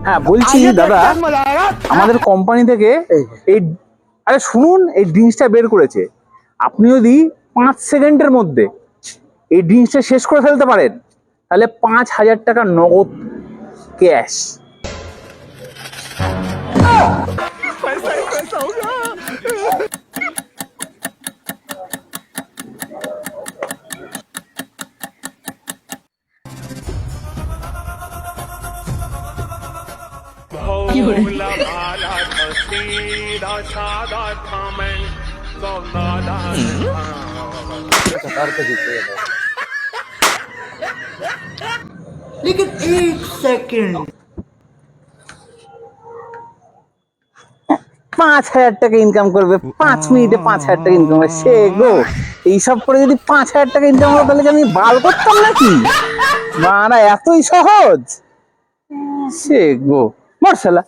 হ্যাঁ বলছি দাদা, আমাদের কোম্পানি থেকে এই, আরে শুনুন, এই ড্রিঙ্কসটা বের করেছে। আপনি যদি 5 সেকেন্ডের মধ্যে এই ড্রিঙ্কসটা শেষ করে ফেলতে পারেন, তাহলে 5,000 টাকা নগদ ক্যাশ। लेकिन एक सेकंड 5,000 টাকা ইনকাম করবে, 5 মিনিটে 5,000 টাকা ইনকাম হবে, সে গো। এইসব করে যদি 5,000 টাকা ইনকাম করো, তাহলে কি আমি বাল করতাম নাকি? মারা এতই সহজ, সে গো, মার্শাল্লাহ।